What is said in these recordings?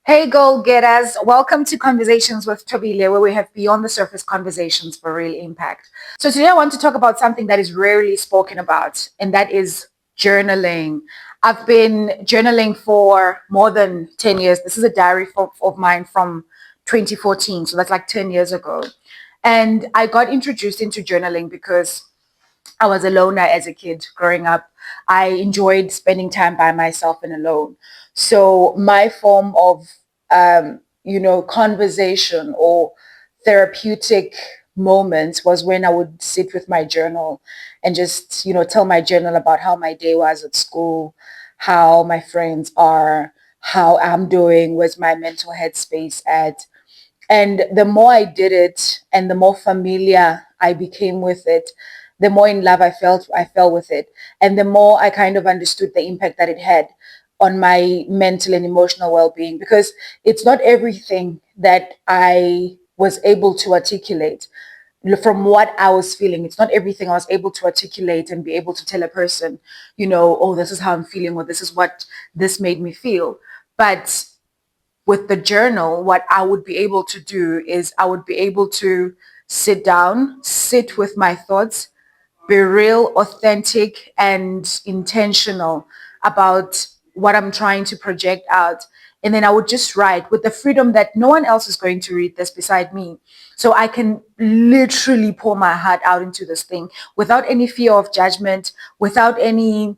Hey, goal getters. Welcome to Conversations with Tobile, where we have beyond the surface conversations for real impact. So, today I want to talk about something that is rarely spoken about, and that is journaling. I've been journaling for more than 10 years. This is a diary of mine from 2014. So, that's like 10 years ago. And I got introduced into journaling because I was a loner as a kid growing up. I enjoyed spending time by myself and alone. So my form of, conversation or therapeutic moments was when I would sit with my journal and just, tell my journal about how my day was at school, how my friends are, how I'm doing, where's my mental headspace at. And the more I did it and the more familiar I became with it, the more in love I fell with it. And the more I kind of understood the impact that it had on my mental and emotional well-being. Because it's not everything that I was able to articulate from what I was feeling. It's not everything I was able to articulate and be able to tell a person, oh, this is how I'm feeling, or this is what this made me feel. But with the journal, what I would be able to do is I would be able to sit down, sit with my thoughts, be real, authentic, and intentional about what I'm trying to project out. And then I would just write with the freedom that no one else is going to read this beside me. So I can literally pour my heart out into this thing without any fear of judgment, without any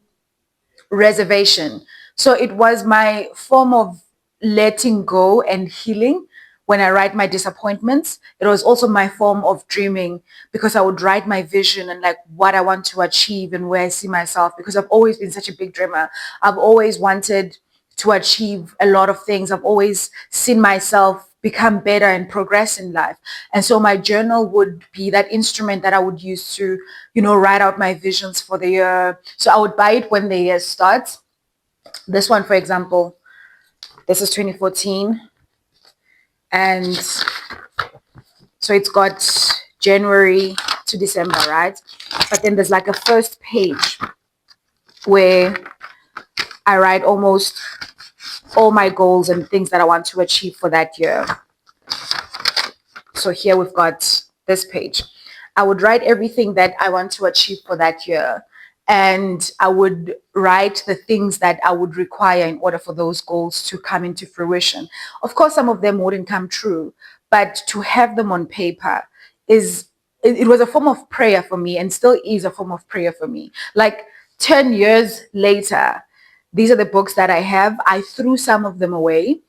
reservation. So it was my form of letting go and healing when I write my disappointments. It was also my form of dreaming because I would write my vision and like what I want to achieve and where I see myself because I've always been such a big dreamer. I've always wanted to achieve a lot of things. I've always seen myself become better and progress in life. And so my journal would be that instrument that I would use to, write out my visions for the year. So I would buy it when the year starts. This one, for example, this is 2014. And so it's got January to December, right? But then there's like a first page where I write almost all my goals and things that I want to achieve for that year. So here we've got this page. I would write everything that I want to achieve for that year. And I would write the things that I would require in order for those goals to come into fruition. Of course, some of them wouldn't come true, but to have them on paper is it was a form of prayer for me and still is a form of prayer for me. Like 10 years later, these are the books that I have. I threw some of them away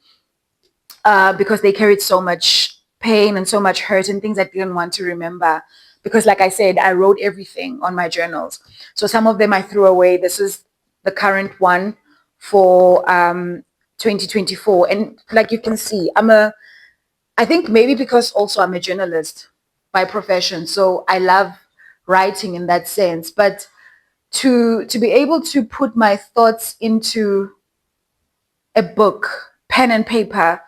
because they carried so much pain and so much hurt and things I didn't want to remember. Because, like I said, I wrote everything on my journals. So some of them I threw away. This is the current one for 2024. And like you can see, I think maybe because also I'm a journalist by profession. So I love writing in that sense. But to be able to put my thoughts into a book, pen and paper,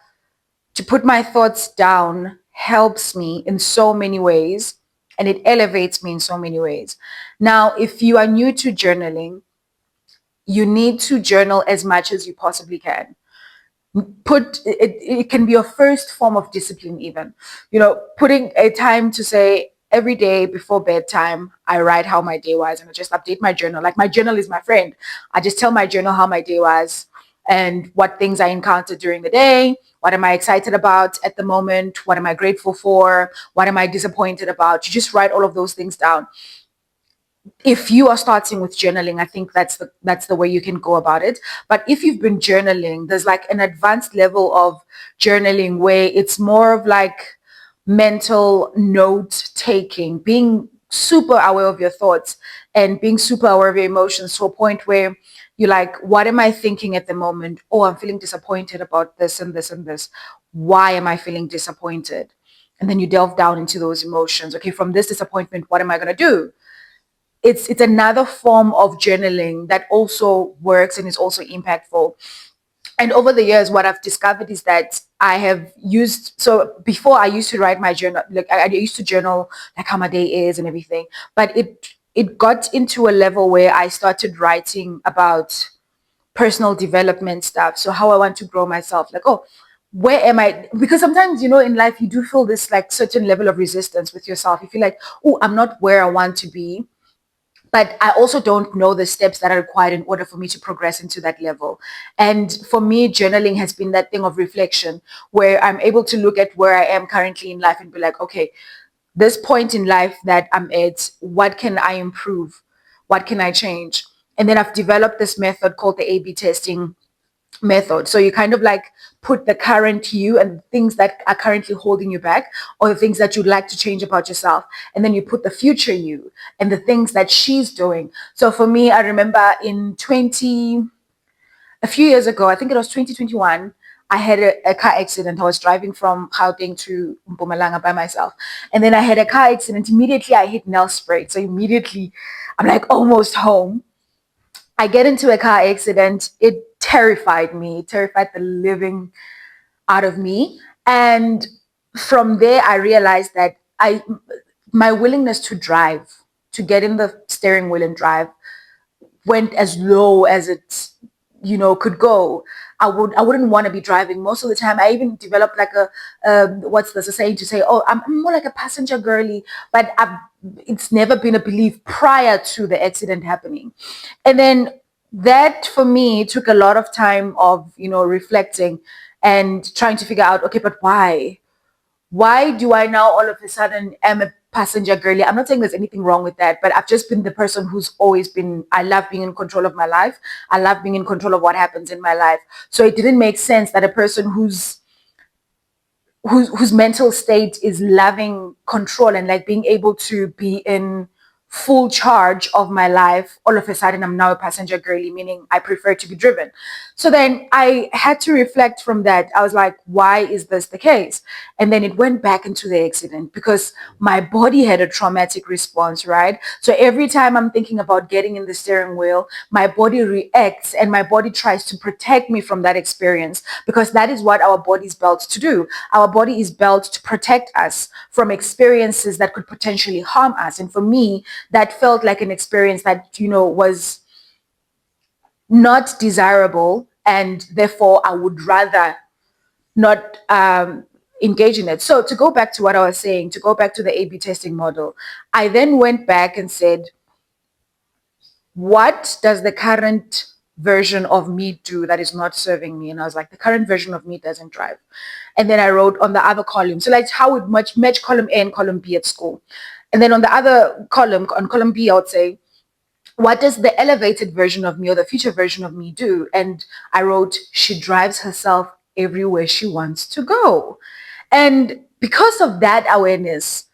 to put my thoughts down helps me in so many ways and it elevates me in so many ways. Now, if you are new to journaling, you need to journal as much as you possibly can. It can be your first form of discipline, even, putting a time to say every day before bedtime, I write how my day was and I just update my journal. Like my journal is my friend. I just tell my journal how my day was and what things I encountered during the day. What am I excited about at the moment? What am I grateful for? What am I disappointed about? You just write all of those things down. If you are starting with journaling, I think that's the way you can go about it. But if you've been journaling, there's like an advanced level of journaling where it's more of like mental note taking, being super aware of your thoughts and being super aware of your emotions to a point where you're like, what am I thinking at the moment? Oh, I'm feeling disappointed about this and this and this. Why am I feeling disappointed? And then you delve down into those emotions. Okay, from this disappointment, what am I going to do? It's another form of journaling that also works and is also impactful. And over the years, what I've discovered is that I have used, so before I used to write my journal, like I used to journal like how my day is and everything, but it got into a level where I started writing about personal development stuff. So how I want to grow myself, like, oh, where am I? Because sometimes, in life, you do feel this like certain level of resistance with yourself. You feel like, oh, I'm not where I want to be, but I also don't know the steps that are required in order for me to progress into that level. And for me, journaling has been that thing of reflection where I'm able to look at where I am currently in life and be like, okay, this point in life that I'm at, what can I improve? What can I change? And then I've developed this method called the A/B testing method. So you kind of like put the current you and things that are currently holding you back, or the things that you'd like to change about yourself. And then you put the future you and the things that she's doing. So for me, I remember a few years ago, I think it was 2021, I had a car accident. I was driving from Gauteng to Mpumalanga by myself. And then I had a car accident. Immediately I hit Nelspruit. So immediately I'm like almost home. I get into a car accident. It terrified me, it terrified the living out of me. And from there, I realized that my willingness to drive, to get in the steering wheel and drive, went as low as it could go. I wouldn't want to be driving most of the time. I even developed like what's this a saying to say, oh, I'm more like a passenger girly. But it's never been a belief prior to the accident happening. And then that for me took a lot of time of reflecting and trying to figure out, okay, but why do I now all of a sudden am a passenger girly? I'm not saying there's anything wrong with that, but I've just been the person who's always been, I love being in control of my life. I love being in control of what happens in my life. So it didn't make sense that a person whose mental state is loving control and like being able to be in full charge of my life, all of a sudden I'm now a passenger girly, meaning I prefer to be driven. So then I had to reflect from that. I was like, why is this the case? And then it went back into the accident because my body had a traumatic response, right? So every time I'm thinking about getting in the steering wheel, my body reacts and my body tries to protect me from that experience, because that is what our body is built to do. Our body is built to protect us from experiences that could potentially harm us. And for me, that felt like an experience that, was not desirable. And therefore, I would rather not engage in it. So to go back to what I was saying, to go back to the A/B testing model, I then went back and said, what does the current version of me do that is not serving me? And I was like, the current version of me doesn't drive. And then I wrote on the other column. So like how would match column A and column B at school. And then on the other column, on column B, I would say, what does the elevated version of me or the future version of me do? And I wrote, she drives herself everywhere she wants to go. And because of that awareness,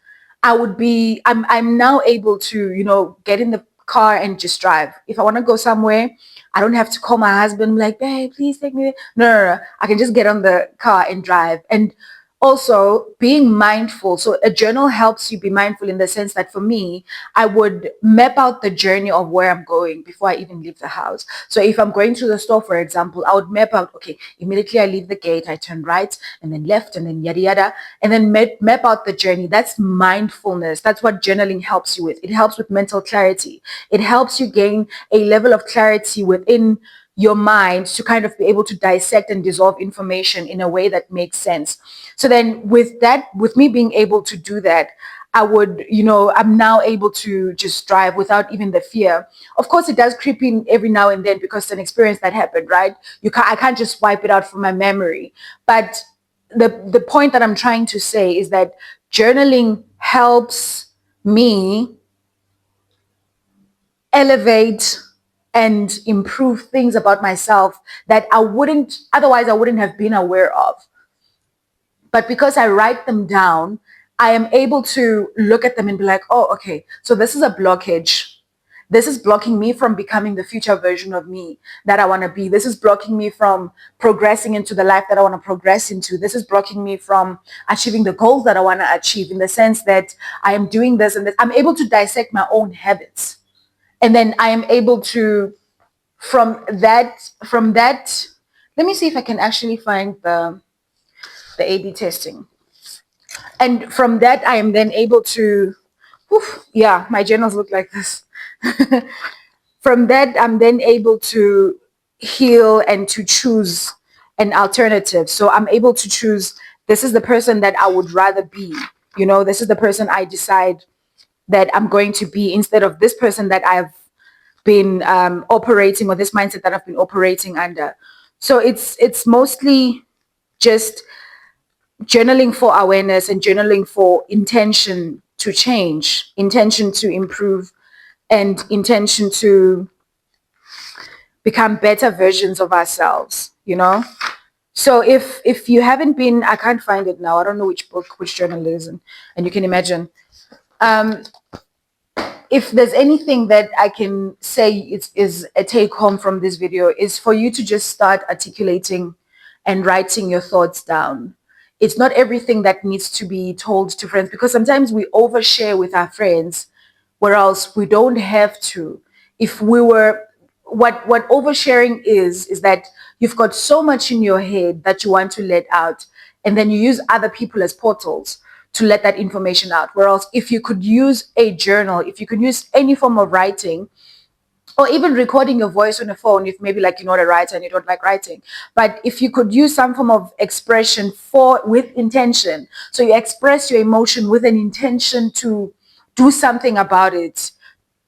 I'm now able to, get in the car and just drive. If I want to go somewhere, I don't have to call my husband like, babe, please take me there. No. I can just get on the car and drive. And also being mindful. So a journal helps you be mindful in the sense that for me, I would map out the journey of where I'm going before I even leave the house. So if I'm going to the store, for example, I would map out, okay, immediately I leave the gate, I turn right and then left and then yada yada, and then map out the journey. That's mindfulness. That's what journaling helps you with. It helps with mental clarity. It helps you gain a level of clarity within your mind to kind of be able to dissect and dissolve information in a way that makes sense. So then with me being able to do that, I'm now able to just drive without even the fear. Of course, it does creep in every now and then because it's an experience that happened, right? I can't just wipe it out from my memory. But the point that I'm trying to say is that journaling helps me elevate and improve things about myself that I wouldn't have been aware of. But because I write them down, I am able to look at them and be like, oh, okay, so this is a blockage. This is blocking me from becoming the future version of me that I want to be. This is blocking me from progressing into the life that I want to progress into. This is blocking me from achieving the goals that I want to achieve, in the sense that I am doing this and that I'm able to dissect my own habits. And then I am able to, from that, let me see if I can actually find the A/B testing. And from that, I am then able to, whew, yeah, my journals look like this. From that, I'm then able to heal and to choose an alternative. So I'm able to choose, this is the person that I would rather be. This is the person I decide that I'm going to be, instead of this person that I've been operating, or this mindset that I've been operating under. So it's mostly just journaling for awareness and journaling for intention to change, intention to improve, and intention to become better versions of ourselves. So if you haven't been, I can't find it now. I don't know which book, which journal it is in, and you can imagine. Um, if there's anything that I can say is a take home from this video, is for you to just start articulating and writing your thoughts down. It's not everything that needs to be told to friends, because sometimes we overshare with our friends, whereas we don't have to. If we were, what oversharing is that you've got so much in your head that you want to let out, and then you use other people as portals to let that information out. Whereas if you could use a journal, if you could use any form of writing, or even recording your voice on a phone, if maybe like you're not a writer and you don't like writing, but if you could use some form of expression with intention, so you express your emotion with an intention to do something about it,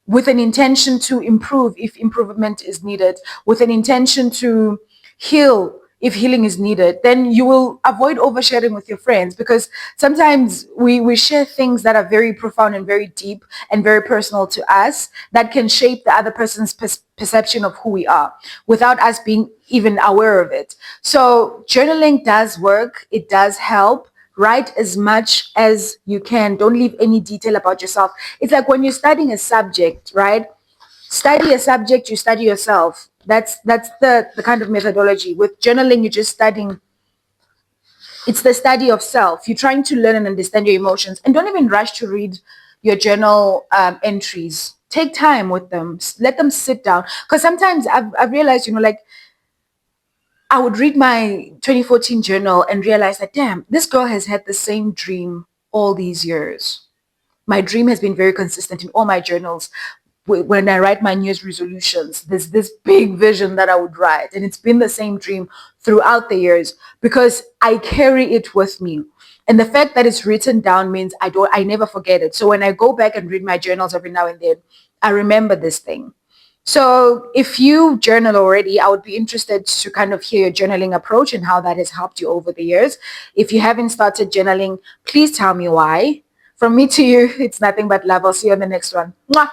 with an intention to improve if improvement is needed, with an intention to heal if healing is needed, then you will avoid oversharing with your friends, because sometimes we share things that are very profound and very deep and very personal to us, that can shape the other person's perception of who we are without us being even aware of it. So journaling does work. It does help. Write as much as you can. Don't leave any detail about yourself. It's like when you're studying a subject, right? Study a subject, you study yourself. That's the kind of methodology. With journaling, you're just studying. It's the study of self. You're trying to learn and understand your emotions. And don't even rush to read your journal entries. Take time with them. Let them sit down. Because sometimes I've realized, like, I would read my 2014 journal and realize that, damn, this girl has had the same dream all these years. My dream has been very consistent in all my journals. When I write my New Year's resolutions, there's this big vision that I would write, and it's been the same dream throughout the years because I carry it with me. And the fact that it's written down means I never forget it. So when I go back and read my journals every now and then, I remember this thing. So if you journal already, I would be interested to kind of hear your journaling approach and how that has helped you over the years. If you haven't started journaling, please tell me why. From me to you, it's nothing but love. I'll see you on the next one. Mwah!